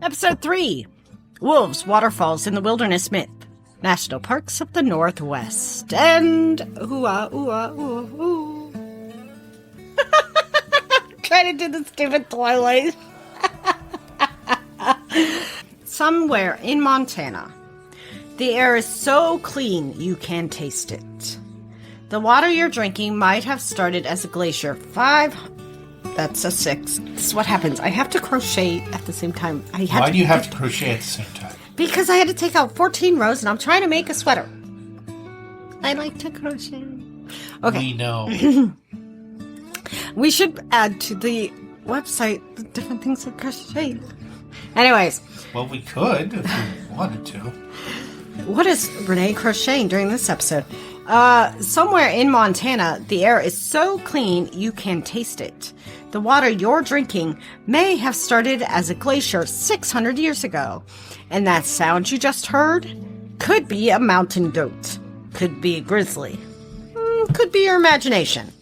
Episode 3, Wolves, Waterfalls, in the Wilderness Myth, National Parks of the Northwest, and ooh. Trying to do the stupid Twilight. Somewhere in Montana, the air is so clean you can taste it. The water you're drinking might have started as a glacier That's a 6. This is what happens. I have to crochet at the same time. Why do you have to crochet at the same time? Because I had to take out 14 rows and I'm trying to make a sweater. I like to crochet. Okay. We know. We should add to the website the different things of crochet. Anyways. Well, we could if we wanted to. What is Renee crocheting during this episode? Somewhere in Montana, the air is so clean you can taste it. The water you're drinking may have started as a glacier 600 years ago. And that sound you just heard could be a mountain goat. Could be a grizzly. Could be your imagination.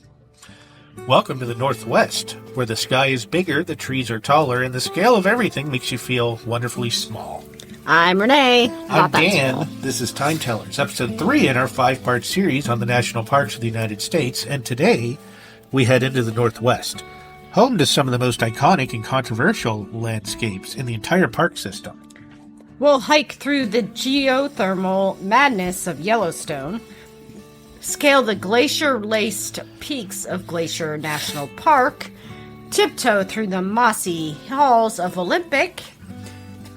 Welcome to the Northwest, where the sky is bigger, the trees are taller, and the scale of everything makes you feel wonderfully small. I'm Renee. I'm Dan. This is Time Tellers, episode 3 in our 5-part series on the national parks of the United States, and today we head into the Northwest, home to some of the most iconic and controversial landscapes in the entire park system. We'll hike through the geothermal madness of Yellowstone, scale the glacier-laced peaks of Glacier National Park, tiptoe through the mossy halls of Olympic,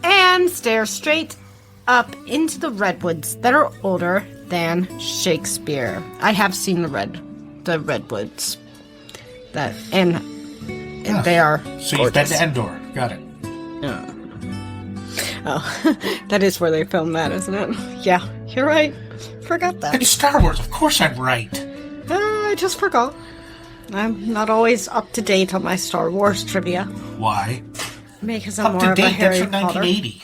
and stare straight up into the redwoods that are older than Shakespeare. I have seen the redwoods. And they are So gorgeous. You've been to Endor. Got it. Oh, that is where they filmed that, isn't it? Yeah, you're right. Forgot that. It's Star Wars. Of course I'm right. I just forgot. I'm not always up to date on my Star Wars trivia. Why? Because I'm Up more to of a date, that's Harry from Potter. 1980.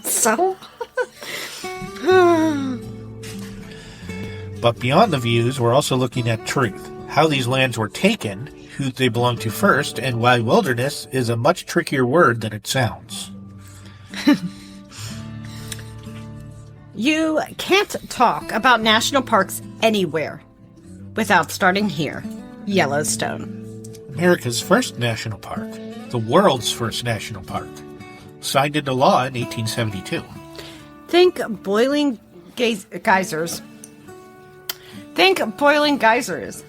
So? But beyond the views, we're also looking at truth. How these lands were taken, who they belong to first, and why wilderness is a much trickier word than it sounds. You can't talk about national parks anywhere without starting here. Yellowstone. America's first national park. The world's first national park. Signed into law in 1872. Think boiling geysers. Think boiling geysers.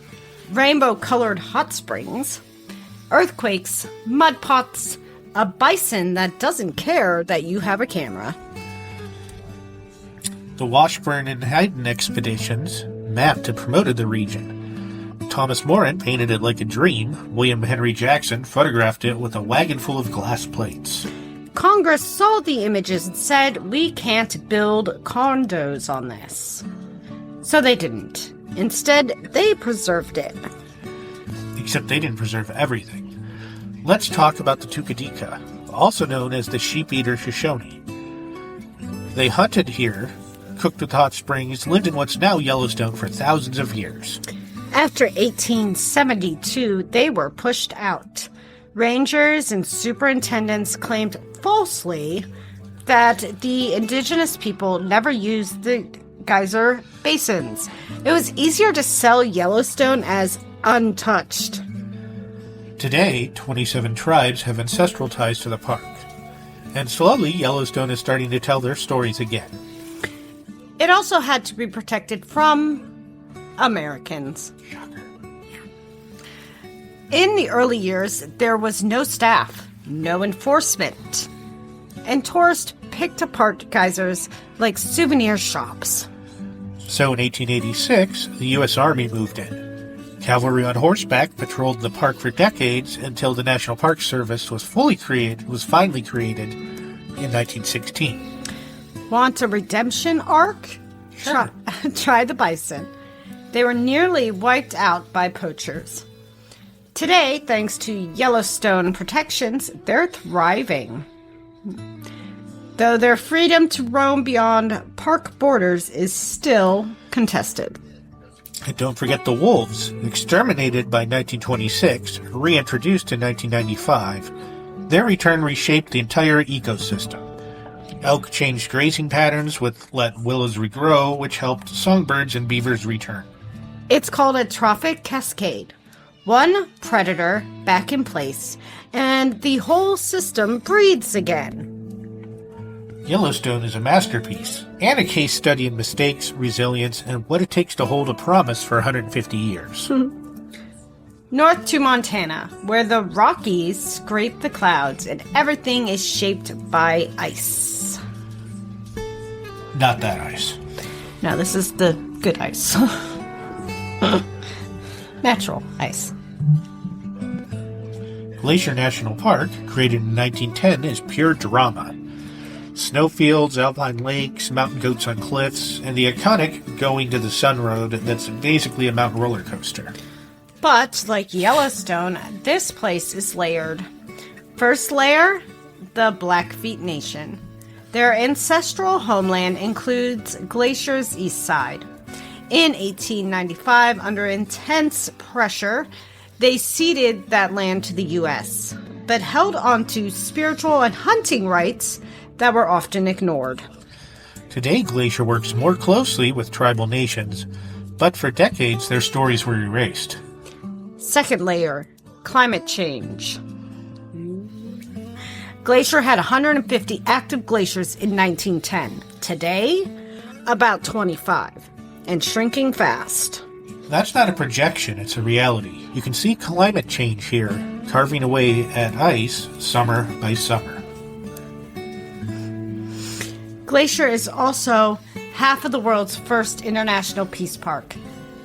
Rainbow-colored hot springs. Earthquakes. Mud pots. A bison that doesn't care that you have a camera. The Washburn and Hayden expeditions mapped and promoted the region. Thomas Moran painted it like a dream. William Henry Jackson photographed it with a wagon full of glass plates. Congress saw the images and said, we can't build condos on this. So they didn't. Instead, they preserved it. Except they didn't preserve everything. Let's talk about the Tukadika, also known as the sheep-eater Shoshone. They hunted here, cooked with hot springs, lived in what's now Yellowstone for thousands of years. After 1872, they were pushed out. Rangers and superintendents claimed falsely that the indigenous people never used the geyser basins. It was easier to sell Yellowstone as untouched. Today, 27 tribes have ancestral ties to the park. And slowly, Yellowstone is starting to tell their stories again. It also had to be protected from Americans. Shocker. In the early years, there was no staff, no enforcement, and tourists picked apart geysers like souvenir shops. So in 1886, the U.S. Army moved in. Cavalry on horseback patrolled the park for decades until the National Park Service was finally created in 1916. Want a redemption arc? Sure. Try the bison. They were nearly wiped out by poachers. Today, thanks to Yellowstone protections, they're thriving. Though their freedom to roam beyond park borders is still contested. And don't forget the wolves, exterminated by 1926, reintroduced in 1995, Their return reshaped the entire ecosystem. Elk changed grazing patterns, let willows regrow, which helped songbirds and beavers return. It's called a trophic cascade. One predator back in place, and the whole system breathes again. Yellowstone is a masterpiece, and a case study in mistakes, resilience, and what it takes to hold a promise for 150 years. North to Montana, where the Rockies scrape the clouds and everything is shaped by ice. Not that ice. No, this is the good ice. Natural ice. Glacier National Park, created in 1910, is pure drama. Snowfields, alpine lakes, mountain goats on cliffs, and the iconic Going to the Sun Road that's basically a mountain roller coaster. But, like Yellowstone, this place is layered. First layer, the Blackfeet Nation. Their ancestral homeland includes Glacier's east side. In 1895, under intense pressure, they ceded that land to the U.S., but held on to spiritual and hunting rights that were often ignored. Today, Glacier works more closely with tribal nations, but for decades their stories were erased. Second layer, climate change. Glacier had 150 active glaciers in 1910. Today, about 25, and shrinking fast. That's not a projection, it's a reality. You can see climate change here, carving away at ice summer by summer. Glacier is also half of the world's first international peace park,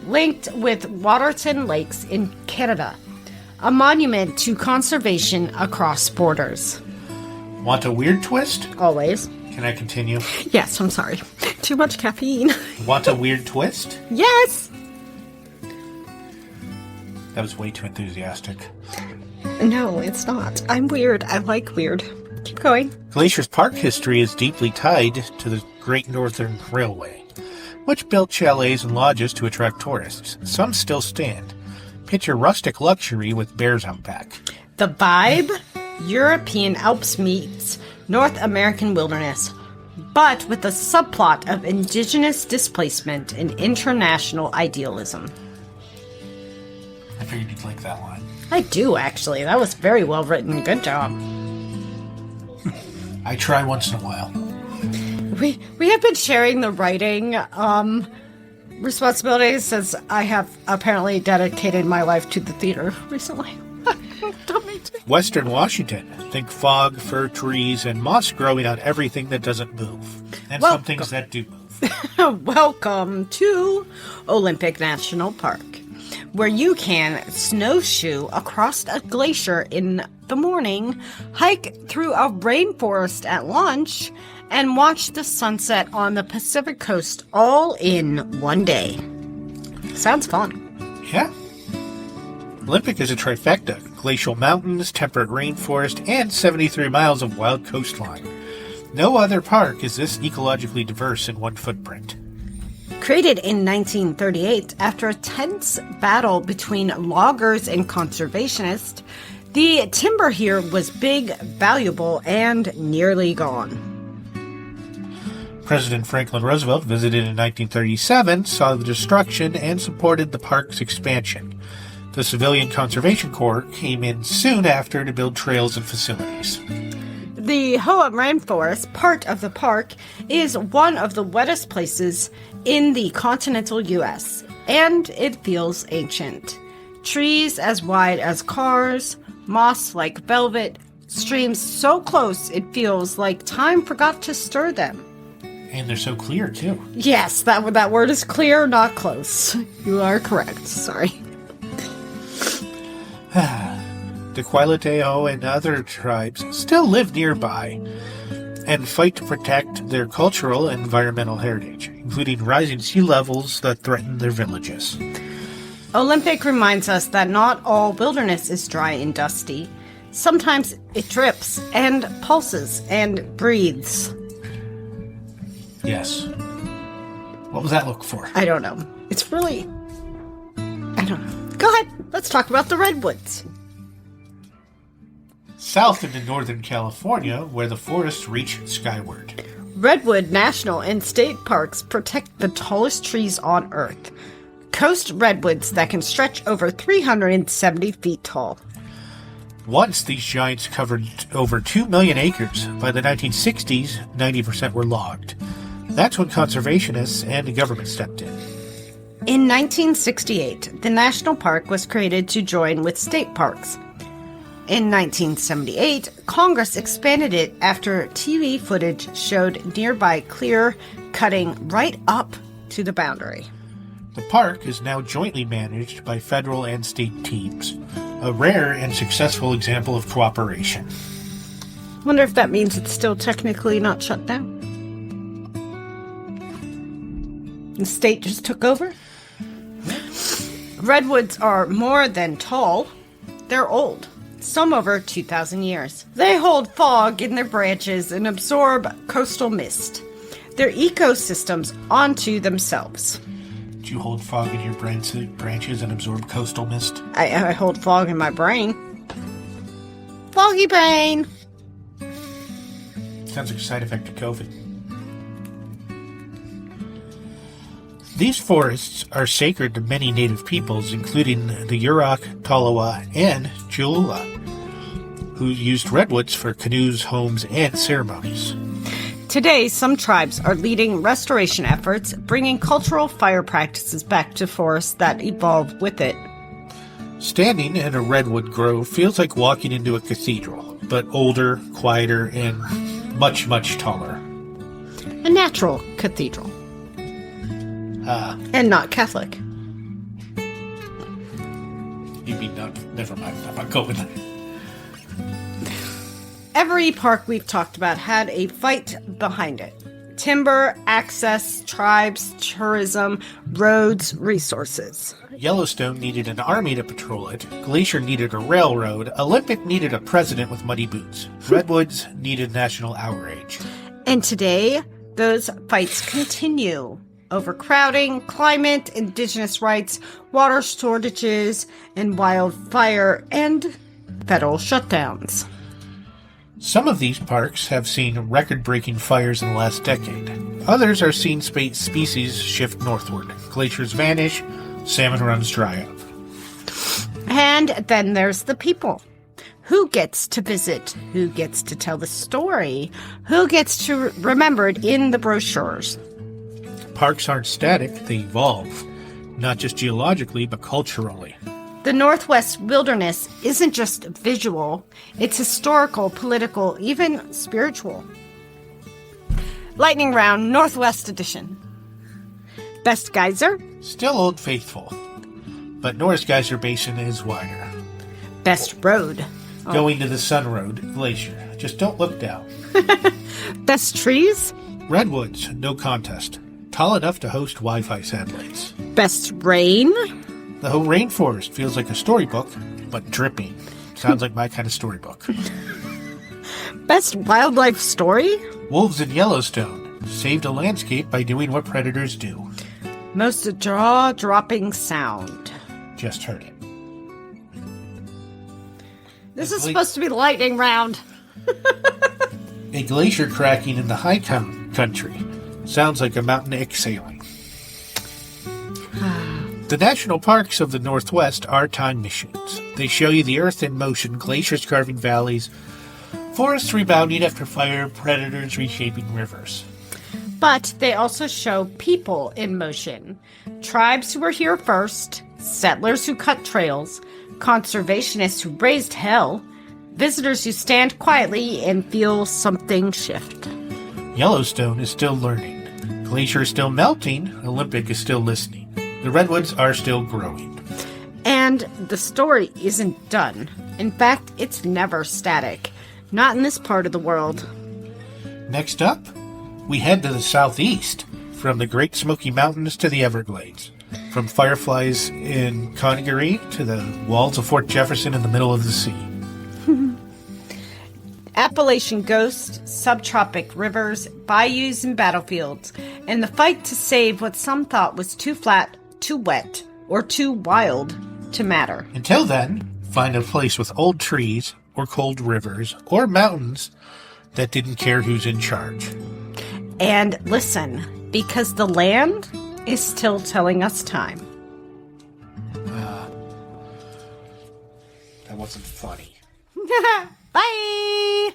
linked with Waterton Lakes in Canada, a monument to conservation across borders. Want a weird twist? Always. Can I continue? Yes, I'm sorry. Too much caffeine. Want a weird twist? Yes! That was way too enthusiastic. No, it's not. I'm weird. I like weird. Keep going. Glacier's park history is deeply tied to the Great Northern Railway, which built chalets and lodges to attract tourists. Some still stand. Picture rustic luxury with bears out back. The vibe? European Alps meets North American wilderness, but with a subplot of indigenous displacement and international idealism. I figured you'd like that line. I do, actually. That was very well written. Good job. I try once in a while. We have been sharing the writing responsibilities since I have apparently dedicated my life to the theater recently. Don't mean to. Western Washington. Think fog, fir trees, and moss growing on everything that doesn't move. And some things that do move. Welcome to Olympic National Park, where you can snowshoe across a glacier in the morning, hike through a rainforest at lunch, and watch the sunset on the Pacific coast all in one day. Sounds fun. Yeah. Olympic is a trifecta. Glacial mountains, temperate rainforest, and 73 miles of wild coastline. No other park is this ecologically diverse in one footprint. Created in 1938 after a tense battle between loggers and conservationists, the timber here was big, valuable, and nearly gone. President Franklin Roosevelt visited in 1937, saw the destruction, and supported the park's expansion. The Civilian Conservation Corps came in soon after to build trails and facilities. The Hoah Rainforest, part of the park, is one of the wettest places in the continental U.S., and it feels ancient. Trees as wide as cars, moss like velvet, streams so close it feels like time forgot to stir them. And they're so clear, too. Yes, that word is clear, not close. You are correct. Sorry. The Quailioteo and other tribes still live nearby and fight to protect their cultural and environmental heritage, including rising sea levels that threaten their villages. Olympic reminds us that not all wilderness is dry and dusty. Sometimes it drips and pulses and breathes. Yes. What was that look for? I don't know. It's really... I don't know. Go ahead. Let's talk about the redwoods. South into Northern California, where the forests reach skyward. Redwood National and State Parks protect the tallest trees on Earth. Coast redwoods that can stretch over 370 feet tall. Once these giants covered over 2 million acres. By the 1960s, 90% were logged. That's when conservationists and the government stepped in. In 1968, the national park was created to join with state parks. In 1978, Congress expanded it after TV footage showed nearby clear cutting right up to the boundary. The park is now jointly managed by federal and state teams, a rare and successful example of cooperation. Wonder if that means it's still technically not shut down. The state just took over? Redwoods are more than tall. They're old, some over 2,000 years. They hold fog in their branches and absorb coastal mist. Their ecosystems onto themselves. Do you hold fog in your branches and absorb coastal mist? I hold fog in my brain. Foggy brain! Sounds like a side effect of COVID. These forests are sacred to many native peoples, including the Yurok, Tolowa, and Cholula, who used redwoods for canoes, homes, and ceremonies. Today, some tribes are leading restoration efforts, bringing cultural fire practices back to forests that evolved with it. Standing in a redwood grove feels like walking into a cathedral, but older, quieter, and much, much taller. A natural cathedral. And not Catholic. You mean not? Never mind. I'm not going there. Every park we've talked about had a fight behind it. Timber, access, tribes, tourism, roads, resources. Yellowstone needed an army to patrol it. Glacier needed a railroad. Olympic needed a president with muddy boots. Redwoods needed national outrage. And today, those fights continue. Overcrowding, climate, indigenous rights, water shortages, and wildfire, and federal shutdowns. Some of these parks have seen record-breaking fires in the last decade. Others are seeing species shift northward. Glaciers vanish, salmon runs dry up. And then there's the people. Who gets to visit? Who gets to tell the story? Who gets to remember it in the brochures? Parks aren't static, they evolve. Not just geologically, but culturally. The Northwest wilderness isn't just visual, it's historical, political, even spiritual. Lightning Round Northwest Edition. Best geyser? Still Old Faithful, but Norris Geyser Basin is wider. Best road? Going to the Sun Road, Glacier. Just don't look down. Best trees? Redwoods, no contest. Tall enough to host Wi-Fi satellites. Best rain? The whole rainforest feels like a storybook, but dripping. Sounds like my kind of storybook. Best wildlife story? Wolves in Yellowstone saved a landscape by doing what predators do. Most jaw-dropping sound. Just heard it. This is supposed to be the lightning round. A glacier cracking in the high country. Sounds like a mountain exhaling. The national parks of the Northwest are time machines. They show you the earth in motion, glaciers carving valleys, forests rebounding after fire, predators reshaping rivers. But they also show people in motion. Tribes who were here first, settlers who cut trails, conservationists who raised hell, visitors who stand quietly and feel something shift. Yellowstone is still learning. Glacier is still melting. Olympic is still listening. The redwoods are still growing. And the story isn't done. In fact, it's never static. Not in this part of the world. Next up, we head to the southeast, from the Great Smoky Mountains to the Everglades, from fireflies in Congaree to the walls of Fort Jefferson in the middle of the sea. Appalachian ghosts, subtropic rivers, bayous, and battlefields, and the fight to save what some thought was too flat, too wet, or too wild to matter. Until then, find a place with old trees or cold rivers, or mountains that didn't care who's in charge. And listen, because the land is still telling us time. That wasn't funny. Bye!